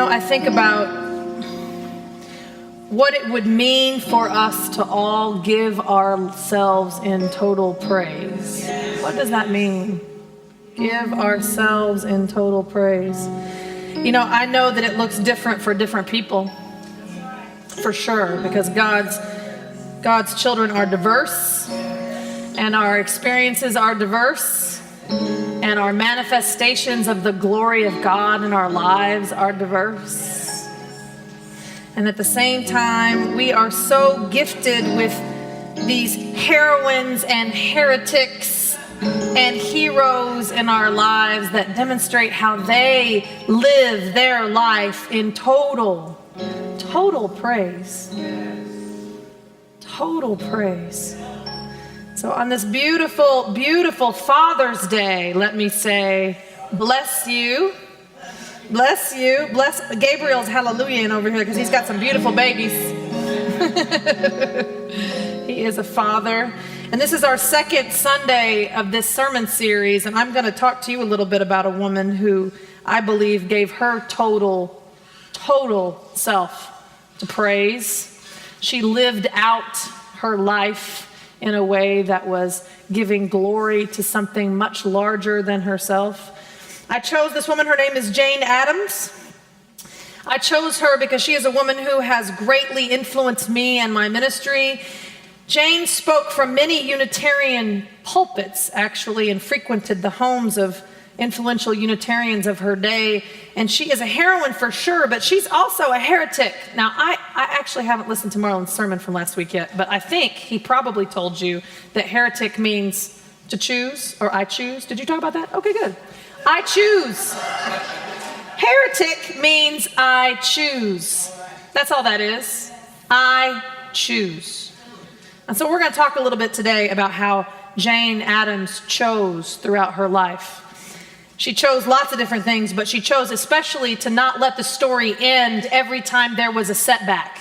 I think about what it would mean for us to all give ourselves in total praise. What does that mean? Give ourselves in total praise. I know that it looks different for different people, for sure, because God's children are diverse, and our experiences are diverse, and our manifestations of the glory of God in our lives are diverse. And at the same time, we are so gifted with these heroines and heretics and heroes in our lives that demonstrate how they live their life in total praise. Total praise. So on this beautiful, beautiful Father's Day, let me say, bless you. Bless you. Bless Gabriel's hallelujah over here because he's got some beautiful babies. He is a father. And this is our second Sunday of this sermon series. And I'm going to talk to you a little bit about a woman who I believe gave her total self to praise. She lived out her life in a way that was giving glory to something much larger than herself. I chose this woman. Her name is Jane Addams. I chose her because she is a woman who has greatly influenced me and my ministry. Jane spoke from many Unitarian pulpits, actually, and frequented the homes of influential Unitarians of her day. And she is a heroine for sure, but she's also a heretic. Now, I actually haven't listened to Marlon's sermon from last week yet, but I think he probably told you that heretic means to choose, or I choose. Did you talk about that? Okay, good. I choose. Heretic means I choose. That's all that is. I choose. And so we're going to talk a little bit today about how Jane Addams chose throughout her life. She chose lots of different things, but she chose especially to not let the story end every time there was a setback.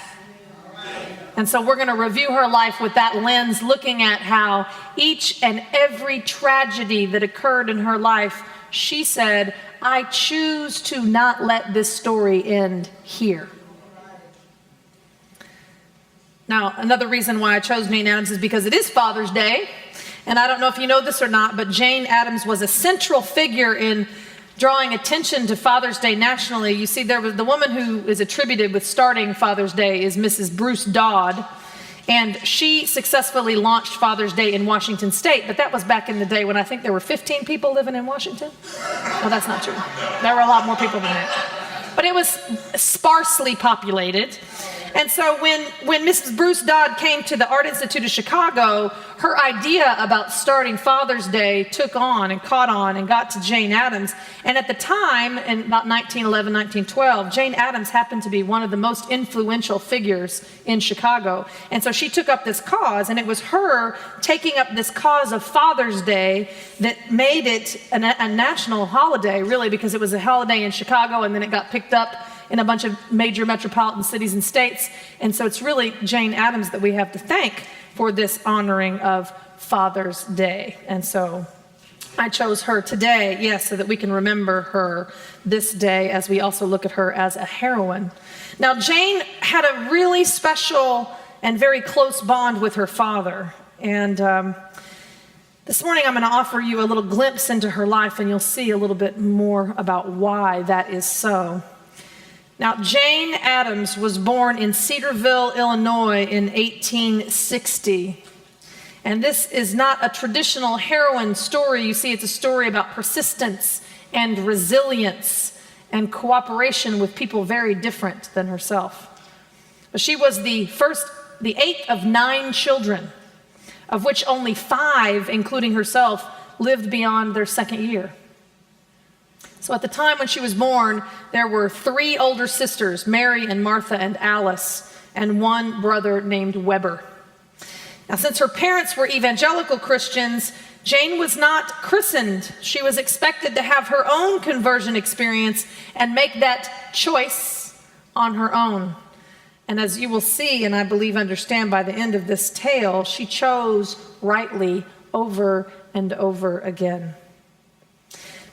And so we're going to review her life with that lens, looking at how each and every tragedy that occurred in her life, she said, I choose to not let this story end here. Now, another reason why I chose Jane Addams is because it is Father's Day. And I don't know if you know this or not, but Jane Addams was a central figure in drawing attention to Father's Day nationally. You see, there was the woman who is attributed with starting Father's Day is Mrs. Bruce Dodd. And she successfully launched Father's Day in Washington State, but that was back in the day when I think there were 15 people living in Washington. No, that's not true. There were a lot more people than that. But it was sparsely populated. And so when Mrs. Bruce Dodd came to the Art Institute of Chicago, her idea about starting Father's Day took on and caught on and got to Jane Addams. And at the time, in about 1911, 1912, Jane Addams happened to be one of the most influential figures in Chicago. And so she took up this cause, and it was her taking up this cause of Father's Day that made it a national holiday, really, because it was a holiday in Chicago, and then it got picked up in a bunch of major metropolitan cities and states. And so it's really Jane Addams that we have to thank for this honoring of Father's Day. And so I chose her today, yes, so that we can remember her this day as we also look at her as a heroine. Now, Jane had a really special and very close bond with her father. And this morning I'm going to offer you a little glimpse into her life, and you'll see a little bit more about why that is so. Now, Jane Addams was born in Cedarville, Illinois in 1860. And this is not a traditional heroine story. You see, it's a story about persistence and resilience and cooperation with people very different than herself. But she was the eighth of 9 children, of which only 5, including herself, lived beyond their second year. So at the time when she was born, there were 3 older sisters, Mary and Martha and Alice, and 1 brother named Weber. Now, since her parents were evangelical Christians, Jane was not christened. She was expected to have her own conversion experience and make that choice on her own. And as you will see, and I believe understand by the end of this tale, she chose rightly over and over again.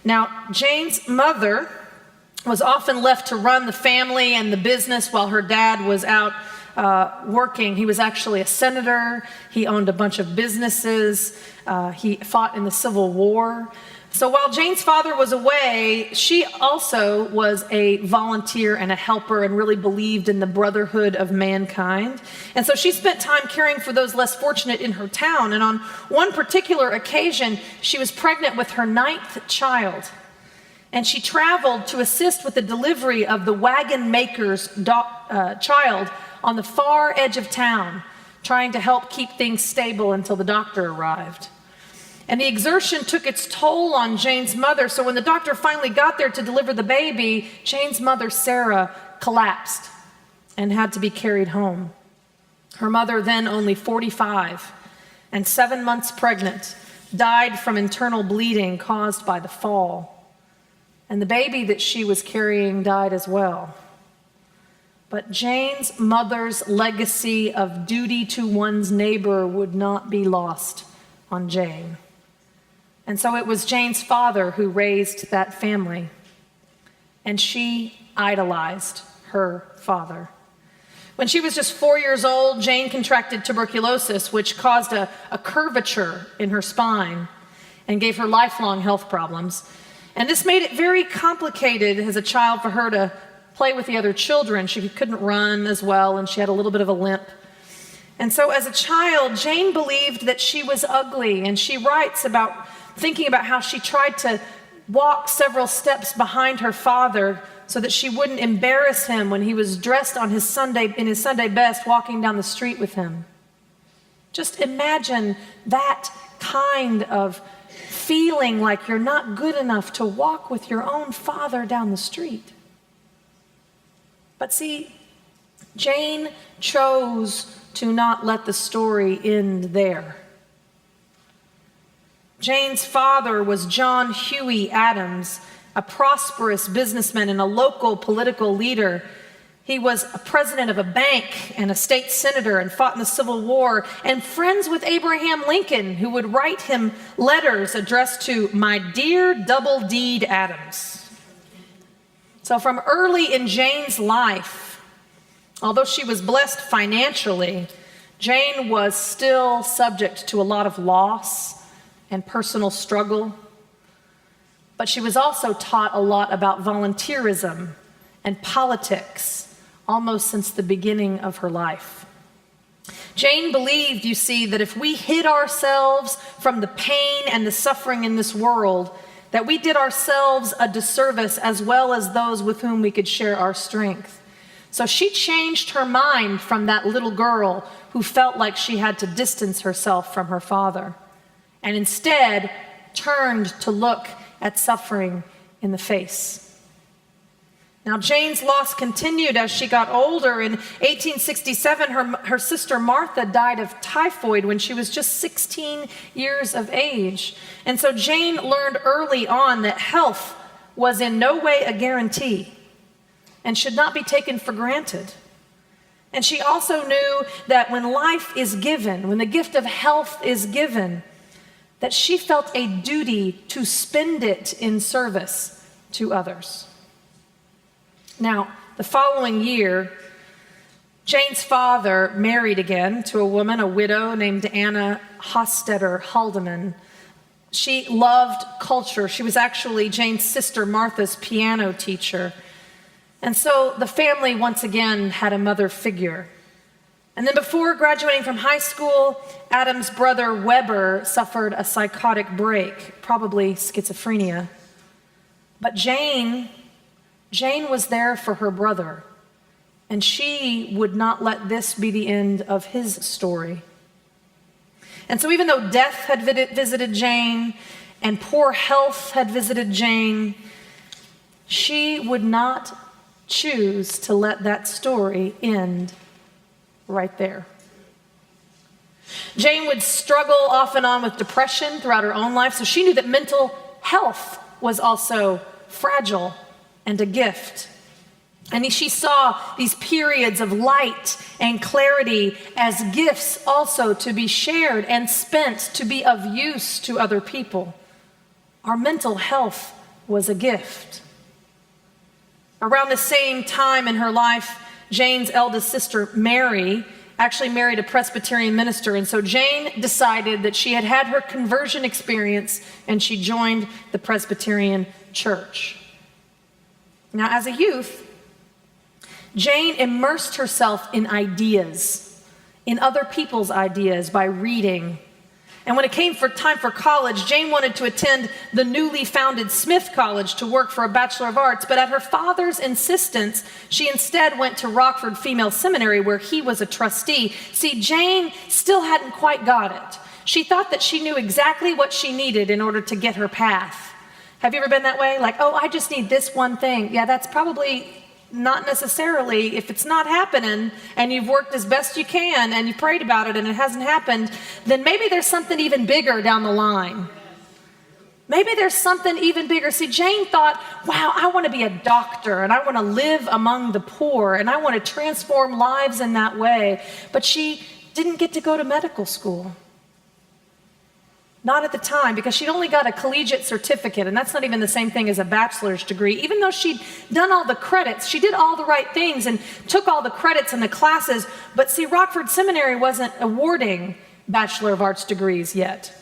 Now, Jane's mother was often left to run the family and the business while her dad was out working. He was actually a senator. He owned a bunch of businesses. He fought in the Civil War. So while Jane's father was away, she also was a volunteer and a helper and really believed in the brotherhood of mankind. And so she spent time caring for those less fortunate in her town. And on one particular occasion, she was pregnant with her 9th child. And she traveled to assist with the delivery of the wagon maker's child on the far edge of town, trying to help keep things stable until the doctor arrived. And the exertion took its toll on Jane's mother, so when the doctor finally got there to deliver the baby, Jane's mother, Sarah, collapsed and had to be carried home. Her mother, then only 45 and 7 months pregnant, died from internal bleeding caused by the fall. And the baby that she was carrying died as well. But Jane's mother's legacy of duty to one's neighbor would not be lost on Jane. And so it was Jane's father who raised that family, and she idolized her father. When she was just 4 years old, Jane contracted tuberculosis, which caused a curvature in her spine and gave her lifelong health problems. And this made it very complicated as a child for her to play with the other children. She couldn't run as well, and she had a little bit of a limp. And so as a child, Jane believed that she was ugly, and she writes about thinking about how she tried to walk several steps behind her father so that she wouldn't embarrass him when he was dressed in his Sunday best walking down the street with him. Just imagine that kind of feeling like you're not good enough to walk with your own father down the street. But see, Jane chose to not let the story end there. Jane's father was John Huey Addams, a prosperous businessman and a local political leader. He was a president of a bank and a state senator and fought in the Civil War, and friends with Abraham Lincoln, who would write him letters addressed to "My dear Double Deed Addams." So from early in Jane's life, although she was blessed financially, Jane was still subject to a lot of loss and personal struggle. But she was also taught a lot about volunteerism and politics almost since the beginning of her life. Jane believed, you see, that if we hid ourselves from the pain and the suffering in this world, that we did ourselves a disservice as well as those with whom we could share our strength. So she changed her mind from that little girl who felt like she had to distance herself from her father, and instead turned to look at suffering in the face. Now, Jane's loss continued as she got older. In 1867, her sister Martha died of typhoid when she was just 16 years of age. And so Jane learned early on that health was in no way a guarantee and should not be taken for granted. And she also knew that when life is given, when the gift of health is given, that she felt a duty to spend it in service to others. Now, the following year, Jane's father married again to a woman, a widow named Anna Hostetter Haldeman. She loved culture. She was actually Jane's sister Martha's piano teacher. And so the family once again had a mother figure. And then before graduating from high school, Adam's brother Weber suffered a psychotic break, probably schizophrenia. But Jane was there for her brother, and she would not let this be the end of his story. And so even though death had visited Jane and poor health had visited Jane, she would not choose to let that story end right there. Jane would struggle off and on with depression throughout her own life, so she knew that mental health was also fragile and a gift. And she saw these periods of light and clarity as gifts also to be shared and spent to be of use to other people. Our mental health was a gift. Around the same time in her life, Jane's eldest sister, Mary, actually married a Presbyterian minister. And so Jane decided that she had had her conversion experience and she joined the Presbyterian church. Now, as a youth, Jane immersed herself in ideas, in other people's ideas by reading. And when it came for time for college, Jane wanted to attend the newly founded Smith College to work for a Bachelor of Arts, but at her father's insistence, she instead went to Rockford Female Seminary where he was a trustee. See, Jane still hadn't quite got it. She thought that she knew exactly what she needed in order to get her path. Have you ever been that way? Like, oh, I just need this one thing. Yeah, that's probably not necessarily. If it's not happening and you've worked as best you can and you prayed about it and it hasn't happened, then maybe there's something even bigger down the line. Maybe there's something even bigger. See, Jane thought, wow, I want to be a doctor and I want to live among the poor and I want to transform lives in that way. But she didn't get to go to medical school. Not at the time, because she'd only got a collegiate certificate, and that's not even the same thing as a bachelor's degree. Even though she'd done all the credits, she did all the right things and took all the credits in the classes. But see, Rockford Seminary wasn't awarding Bachelor of Arts degrees yet.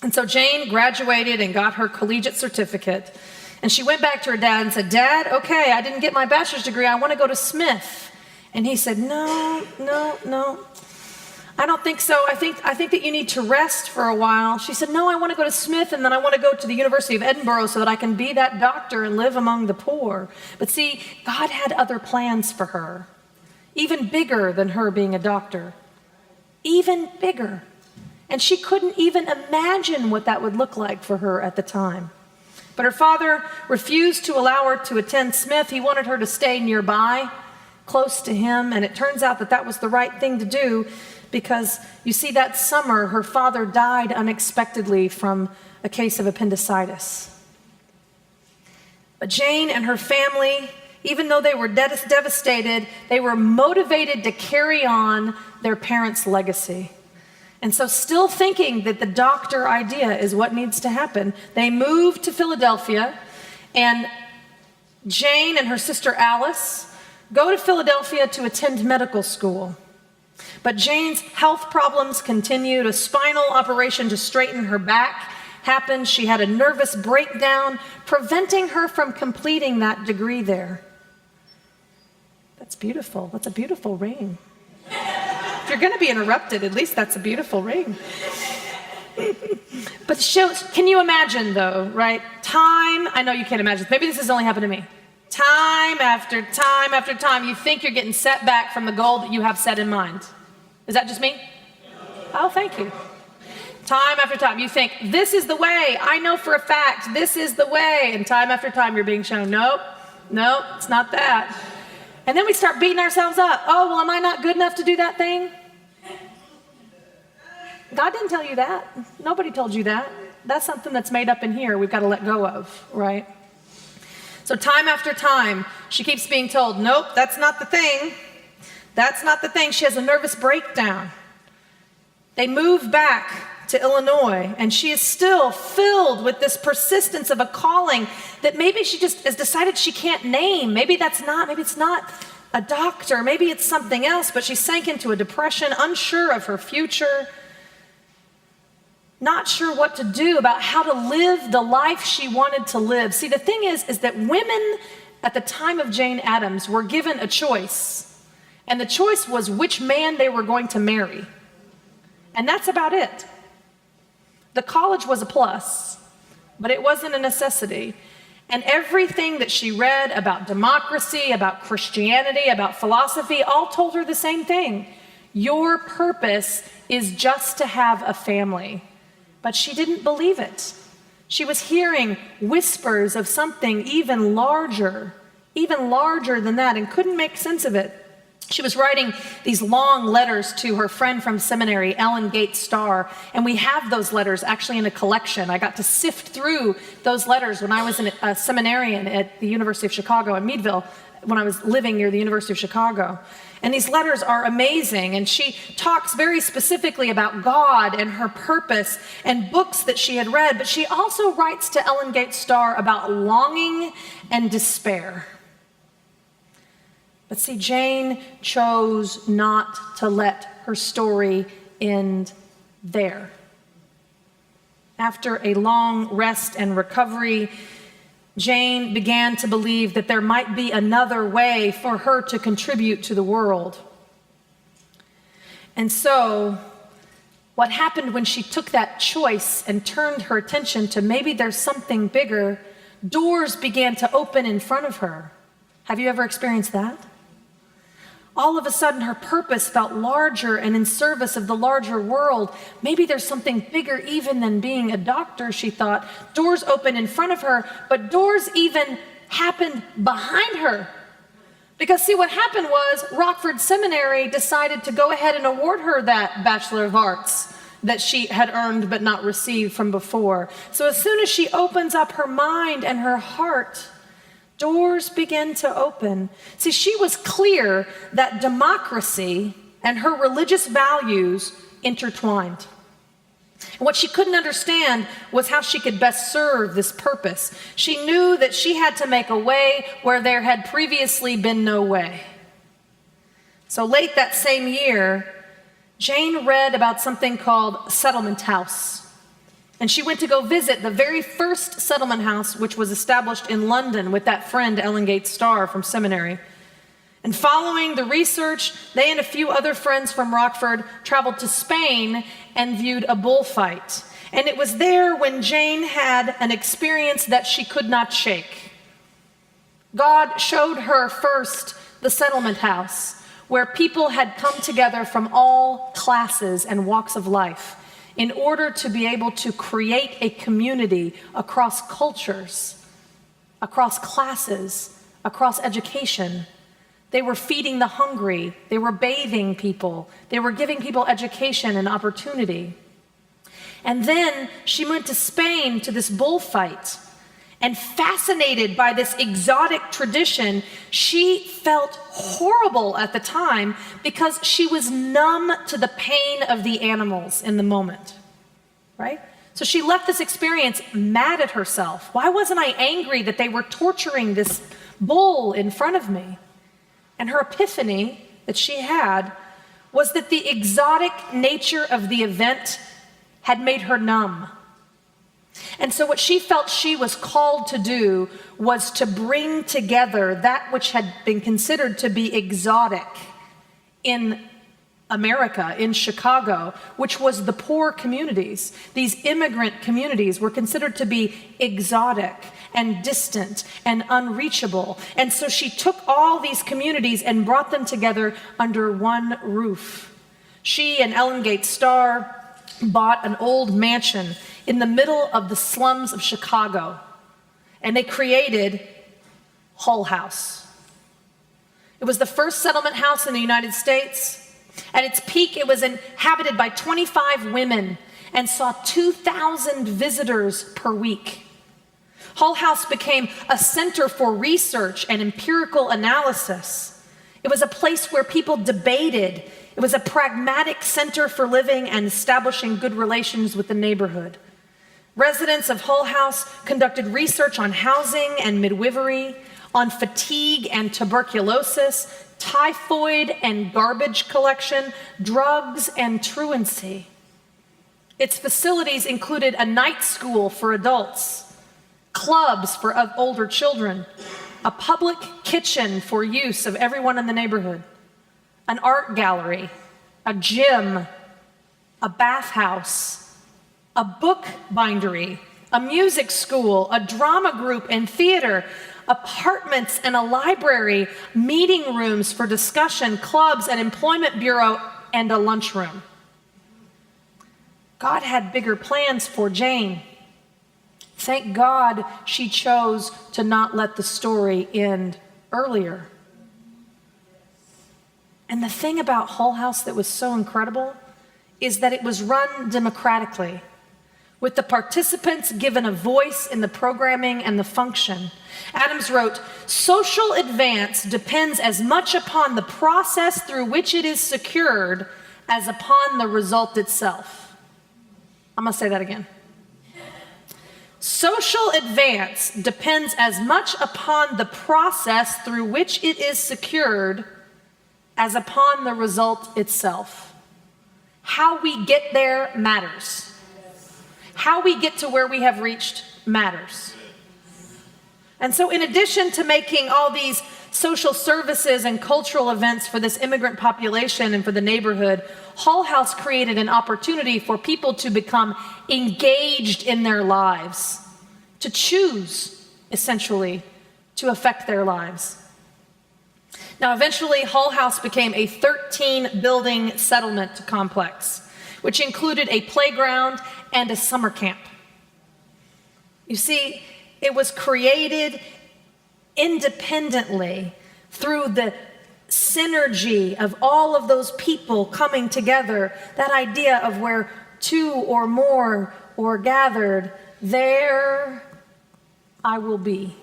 And so Jane graduated and got her collegiate certificate. And she went back to her dad and said, Dad, okay, I didn't get my bachelor's degree. I want to go to Smith. And he said, no. I don't think so. I think that you need to rest for a while. She said, no, I want to go to Smith and then I want to go to the University of Edinburgh so that I can be that doctor and live among the poor. But see, God had other plans for her, even bigger than her being a doctor, even bigger. And she couldn't even imagine what that would look like for her at the time. But her father refused to allow her to attend Smith. He wanted her to stay nearby, close to him. And it turns out that that was the right thing to do, because you see, that summer, her father died unexpectedly from a case of appendicitis. But Jane and her family, even though they were devastated, they were motivated to carry on their parents' legacy. And so, still thinking that the doctor idea is what needs to happen, they moved to Philadelphia, and Jane and her sister Alice go to Philadelphia to attend medical school. But Jane's health problems continued. A spinal operation to straighten her back happened. She had a nervous breakdown, preventing her from completing that degree there. That's beautiful. That's a beautiful ring. If you're going to be interrupted, at least that's a beautiful ring. But can you imagine, though, right? Time, I know you can't imagine. Maybe this has only happened to me. Time after time after time, you think you're getting set back from the goal that you have set in mind. Is that just me? Oh, thank you. Time after time, you think, this is the way. I know for a fact, this is the way. And time after time, you're being shown, nope, it's not that. And then we start beating ourselves up. Oh, well, am I not good enough to do that thing? God didn't tell you that. Nobody told you that. That's something that's made up in here we've got to let go of, right? So time after time, she keeps being told, nope, that's not the thing. That's not the thing. She has a nervous breakdown. They move back to Illinois, and she is still filled with this persistence of a calling that maybe she just has decided she can't name. Maybe it's not a doctor. Maybe it's something else, but she sank into a depression, unsure of her future, not sure what to do about how to live the life she wanted to live. See, the thing is that women at the time of Jane Addams were given a choice. And the choice was which man they were going to marry. And that's about it. The college was a plus, but it wasn't a necessity. And everything that she read about democracy, about Christianity, about philosophy, all told her the same thing. Your purpose is just to have a family. But she didn't believe it. She was hearing whispers of something even larger than that, and couldn't make sense of it. She was writing these long letters to her friend from seminary, Ellen Gates Starr, and we have those letters actually in a collection. I got to sift through those letters when I was a seminarian at the University of Chicago in Meadville, when I was living near the University of Chicago. And these letters are amazing, and she talks very specifically about God and her purpose and books that she had read, but she also writes to Ellen Gates Starr about longing and despair. But see, Jane chose not to let her story end there. After a long rest and recovery, Jane began to believe that there might be another way for her to contribute to the world. And so, what happened when she took that choice and turned her attention to maybe there's something bigger, doors began to open in front of her. Have you ever experienced that? All of a sudden, her purpose felt larger and in service of the larger world. Maybe there's something bigger even than being a doctor, she thought. Doors opened in front of her, but doors even happened behind her. Because see, what happened was Rockford Seminary decided to go ahead and award her that Bachelor of Arts that she had earned but not received from before. So as soon as she opens up her mind and her heart, doors begin to open. See, she was clear that democracy and her religious values intertwined. And what she couldn't understand was how she could best serve this purpose. She knew that she had to make a way where there had previously been no way. So late that same year, Jane read about something called Settlement House. And she went to go visit the very first settlement house, which was established in London with that friend, Ellen Gates Starr from seminary. And following the research, they and a few other friends from Rockford traveled to Spain and viewed a bullfight. And it was there when Jane had an experience that she could not shake. God showed her first the settlement house, where people had come together from all classes and walks of life in order to be able to create a community across cultures, across classes, across education. They were feeding the hungry. They were bathing people. They were giving people education and opportunity. And then she went to Spain to this bullfight. And fascinated by this exotic tradition, she felt horrible at the time because she was numb to the pain of the animals in the moment, right? So she left this experience mad at herself. Why wasn't I angry that they were torturing this bull in front of me? And her epiphany that she had was that the exotic nature of the event had made her numb. And so what she felt she was called to do was to bring together that which had been considered to be exotic in America, in Chicago, which was the poor communities. These immigrant communities were considered to be exotic and distant and unreachable. And so she took all these communities and brought them together under one roof. She and Ellen Gates Starr bought an old mansion in the middle of the slums of Chicago, and they created Hull House. It was the first settlement house in the United States. At its peak, it was inhabited by 25 women and saw 2,000 visitors per week. Hull House became a center for research and empirical analysis. It was a place where people debated. It was a pragmatic center for living and establishing good relations with the neighborhood. Residents of Hull House conducted research on housing and midwifery, on fatigue and tuberculosis, typhoid and garbage collection, drugs and truancy. Its facilities included a night school for adults, clubs for older children, a public kitchen for use of everyone in the neighborhood, an art gallery, a gym, a bathhouse, a book bindery, a music school, a drama group and theater, apartments and a library, meeting rooms for discussion, clubs, an employment bureau, and a lunchroom. God had bigger plans for Jane. Thank God she chose to not let the story end earlier. And the thing about Hull House that was so incredible is that it was run democratically, with the participants given a voice in the programming and the function. Addams wrote, "Social advance depends as much upon the process through which it is secured as upon the result itself." I'm going to say that again. social advance depends as much upon the process through which it is secured as upon the result itself. How we get there matters. How we get to where we have reached matters. And so in addition to making all these social services and cultural events for this immigrant population and for the neighborhood, Hull House created an opportunity for people to become engaged in their lives, to choose, essentially, to affect their lives. Now, eventually, Hull House became a 13-building settlement complex, which included a playground and a summer camp. You see, it was created independently through the synergy of all of those people coming together, that idea of where two or more are gathered, there I will be.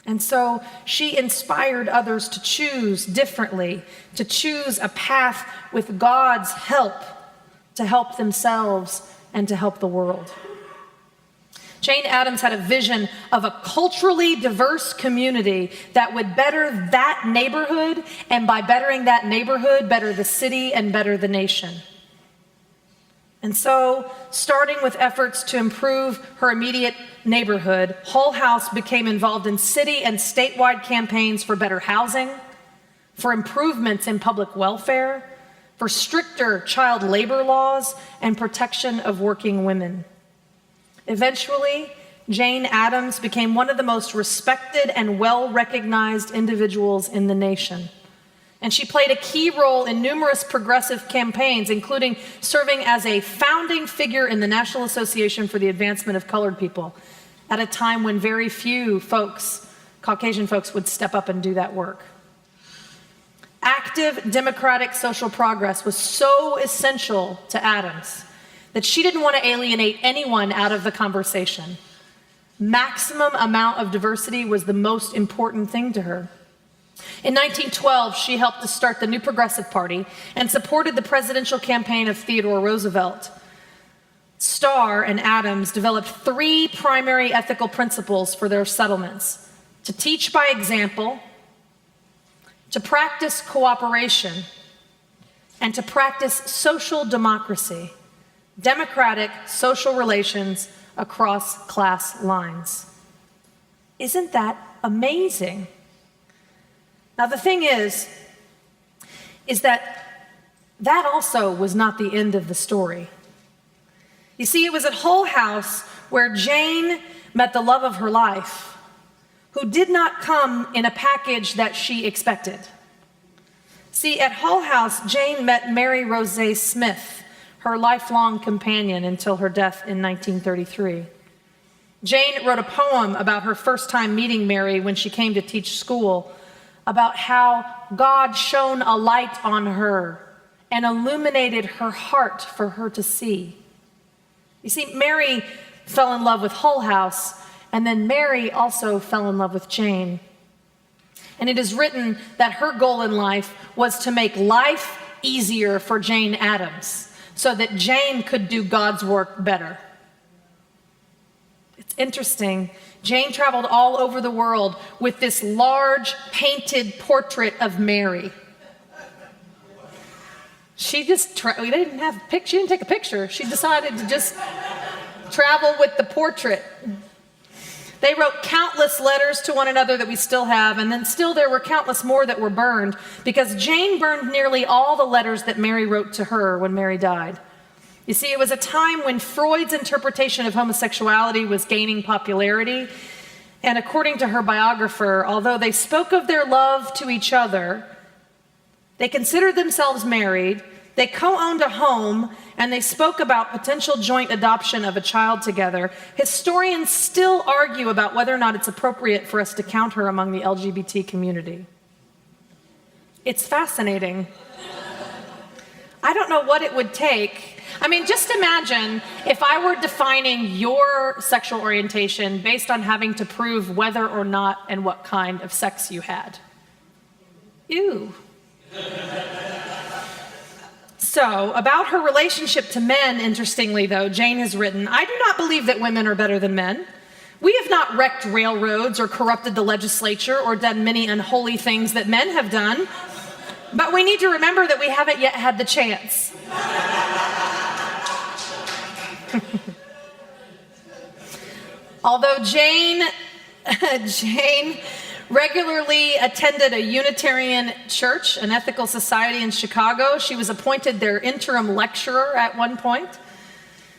And so she inspired others to choose differently, to choose a path with God's help to help themselves and to help the world. Jane Addams had a vision of a culturally diverse community that would better that neighborhood, and by bettering that neighborhood, better the city and better the nation. And so, starting with efforts to improve her immediate neighborhood, Hull House became involved in city and statewide campaigns for better housing, for improvements in public welfare, for stricter child labor laws, and protection of working women. Eventually, Jane Addams became one of the most respected and well-recognized individuals in the nation. And she played a key role in numerous progressive campaigns, including serving as a founding figure in the National Association for the Advancement of Colored People, at a time when very few folks, Caucasian folks, would step up and do that work. Active democratic social progress was so essential to Addams that she didn't want to alienate anyone out of the conversation. Maximum amount of diversity was the most important thing to her. In 1912, she helped to start the New Progressive Party and supported the presidential campaign of Theodore Roosevelt. Starr and Addams developed 3 primary ethical principles for their settlements: to teach by example, to practice cooperation, and to practice social democracy, democratic social relations across class lines. Isn't that amazing? Now, the thing is that also was not the end of the story. You see, it was at Hull House where Jane met the love of her life, who did not come in a package that she expected. See, at Hull House, Jane met Mary Rosé Smith, her lifelong companion until her death in 1933. Jane wrote a poem about her first time meeting Mary when she came to teach school, about how God shone a light on her and illuminated her heart for her to see. You see, Mary fell in love with Hull House, and then Mary also fell in love with Jane. And it is written that her goal in life was to make life easier for Jane Addams, so that Jane could do God's work better. It's interesting. Jane traveled all over the world with this large painted portrait of Mary. She just, we didn't have a picture, she didn't take a picture. She decided to just travel with the portrait. They wrote countless letters to one another that we still have, and then still there were countless more that were burned, because Jane burned nearly all the letters that Mary wrote to her when Mary died. You see, it was a time when Freud's interpretation of homosexuality was gaining popularity, and according to her biographer, although they spoke of their love to each other, they considered themselves married, they co-owned a home, and they spoke about potential joint adoption of a child together, historians still argue about whether or not it's appropriate for us to count her among the LGBT community. It's fascinating. I don't know what it would take. I mean, just imagine if I were defining your sexual orientation based on having to prove whether or not and what kind of sex you had. Ew. So, about her relationship to men, interestingly though, Jane has written, "I do not believe that women are better than men. We have not wrecked railroads or corrupted the legislature or done many unholy things that men have done. But we need to remember that we haven't yet had the chance." Although Jane regularly attended a Unitarian church, an ethical society in Chicago. She was appointed their interim lecturer at one point.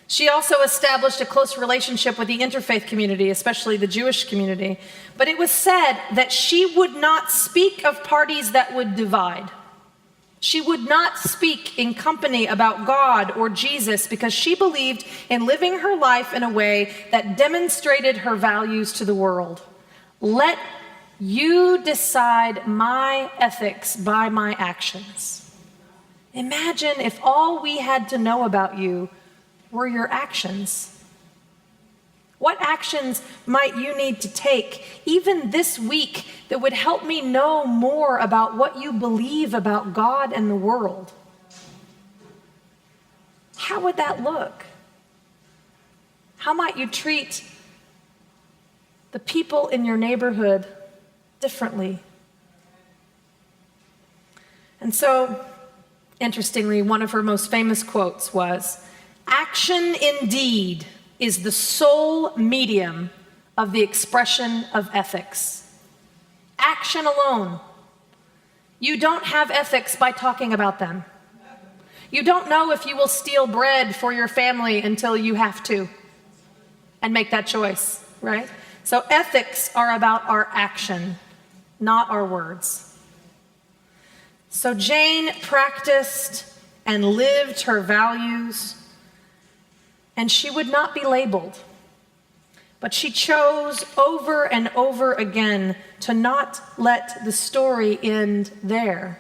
She also established a close relationship with the interfaith community, especially the Jewish community. But it was said that she would not speak of parties that would divide. She would not speak in company about God or Jesus because she believed in living her life in a way that demonstrated her values to the world. Let you decide my ethics by my actions. Imagine if all we had to know about you were your actions. What actions might you need to take, even this week, that would help me know more about what you believe about God and the world? How would that look? How might you treat the people in your neighborhood differently? And so, interestingly, one of her most famous quotes was, "Action indeed is the sole medium of the expression of ethics." Action alone. You don't have ethics by talking about them. You don't know if you will steal bread for your family until you have to and make that choice, right? So ethics are about our action, not our words. So Jane practiced and lived her values, and she would not be labeled. But she chose over and over again to not let the story end there.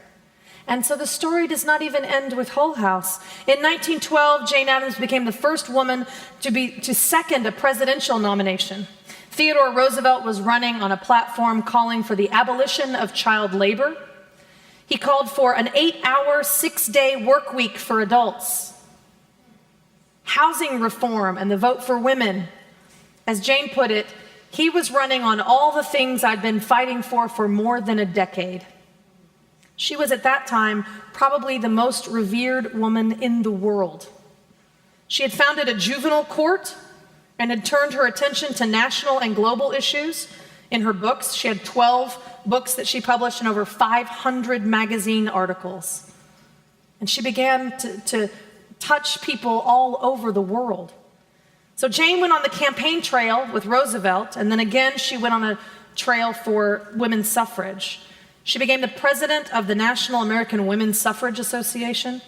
And so the story does not even end with Hull House. In 1912, Jane Addams became the first woman to second a presidential nomination. Theodore Roosevelt was running on a platform calling for the abolition of child labor. He called for an 8-hour, 6-day work week for adults, housing reform, and the vote for women. As Jane put it, he was running on all the things I'd been fighting for more than a decade. She was at that time probably the most revered woman in the world. She had founded a juvenile court and had turned her attention to national and global issues in her books. She had 12 books that she published and over 500 magazine articles. And she began to touch people all over the world. So Jane went on the campaign trail with Roosevelt, and then again she went on a trail for women's suffrage. She became the president of the National American Women's Suffrage Association.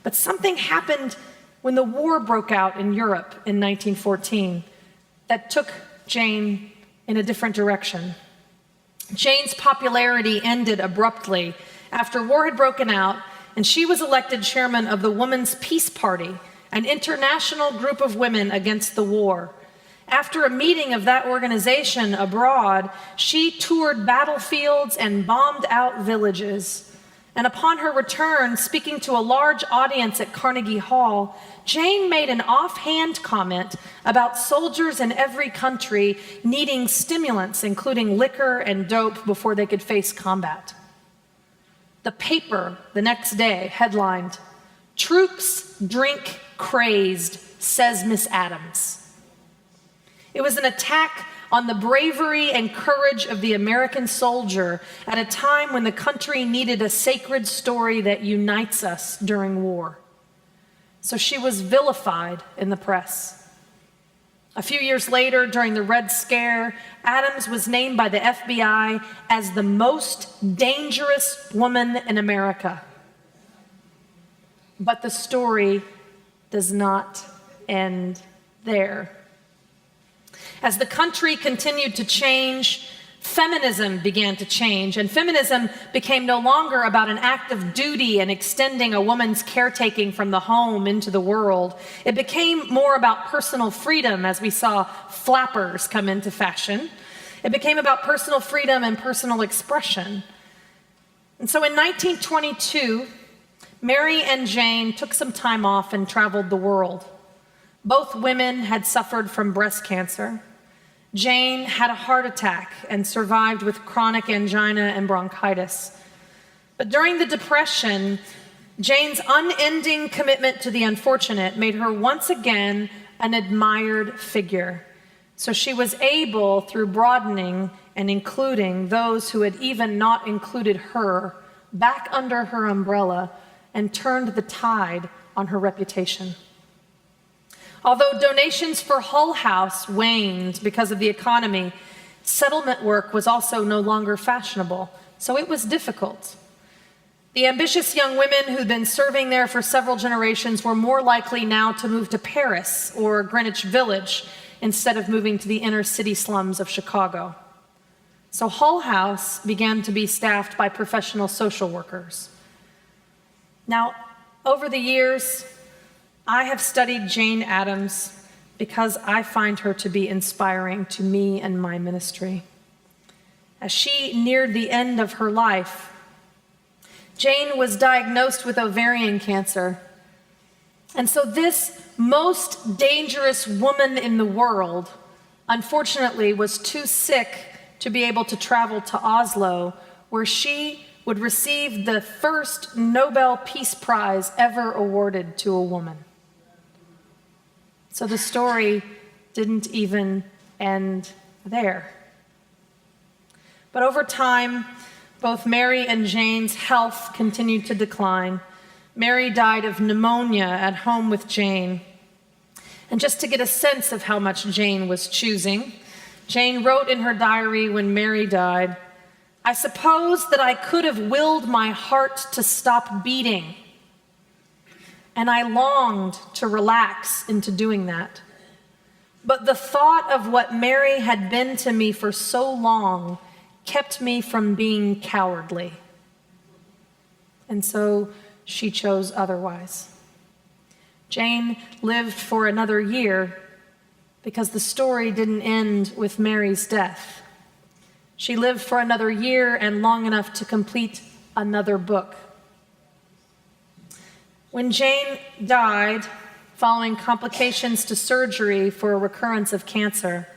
But something happened when the war broke out in Europe in 1914 that took Jane in a different direction. Jane's popularity ended abruptly after war had broken out, and she was elected chairman of the Women's Peace Party, an international group of women against the war. After a meeting of that organization abroad, she toured battlefields and bombed out villages. And upon her return, speaking to a large audience at Carnegie Hall, Jane made an offhand comment about soldiers in every country needing stimulants, including liquor and dope, before they could face combat. The paper the next day headlined, "Troops drink crazed, says Miss Addams." It was an attack on the bravery and courage of the American soldier at a time when the country needed a sacred story that unites us during war. So she was vilified in the press. A few years later, during the Red Scare, Addams was named by the FBI as the most dangerous woman in America. But the story does not end there. As the country continued to change, feminism began to change, and feminism became no longer about an act of duty and extending a woman's caretaking from the home into the world. It became more about personal freedom as we saw flappers come into fashion. It became about personal freedom and personal expression. And so in 1922, Mary and Jane took some time off and traveled the world. Both women had suffered from breast cancer. Jane had a heart attack and survived with chronic angina and bronchitis. But during the Depression, Jane's unending commitment to the unfortunate made her once again an admired figure. So she was able, through broadening and including those who had even not included her, back under her umbrella and turned the tide on her reputation. Although donations for Hull House waned because of the economy, settlement work was also no longer fashionable, so it was difficult. The ambitious young women who'd been serving there for several generations were more likely now to move to Paris or Greenwich Village instead of moving to the inner city slums of Chicago. So Hull House began to be staffed by professional social workers. Now, over the years, I have studied Jane Addams because I find her to be inspiring to me and my ministry. As she neared the end of her life, Jane was diagnosed with ovarian cancer. And so this most dangerous woman in the world, unfortunately, was too sick to be able to travel to Oslo, where she would receive the first Nobel Peace Prize ever awarded to a woman. So the story didn't even end there. But over time, both Mary and Jane's health continued to decline. Mary died of pneumonia at home with Jane. And just to get a sense of how much Jane was choosing, Jane wrote in her diary when Mary died, "I suppose that I could have willed my heart to stop beating, and I longed to relax into doing that. But the thought of what Mary had been to me for so long kept me from being cowardly." And so she chose otherwise. Jane lived for another year because the story didn't end with Mary's death. She lived for another year and long enough to complete another book. When Jane died, following complications to surgery for a recurrence of cancer,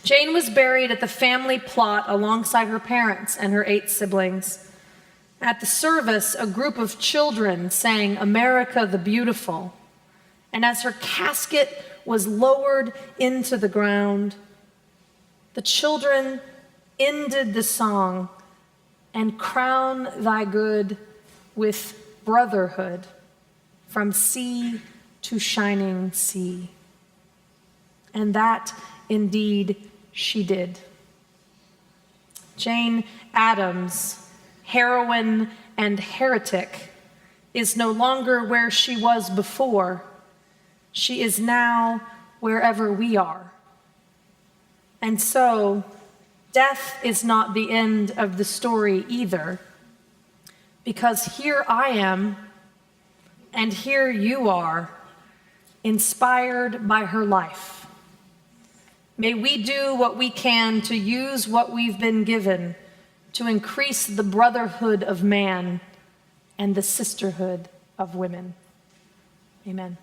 Jane was buried at the family plot alongside her parents and her 8 siblings. At the service, a group of children sang "America the Beautiful," and as her casket was lowered into the ground, the children ended the song, "And crown thy good with brotherhood from sea to shining sea." And that indeed she did. Jane Addams, heroine and heretic, is no longer where she was before. She is now wherever we are. And so, death is not the end of the story either, because here I am, and here you are, inspired by her life. May we do what we can to use what we've been given to increase the brotherhood of man and the sisterhood of women. Amen.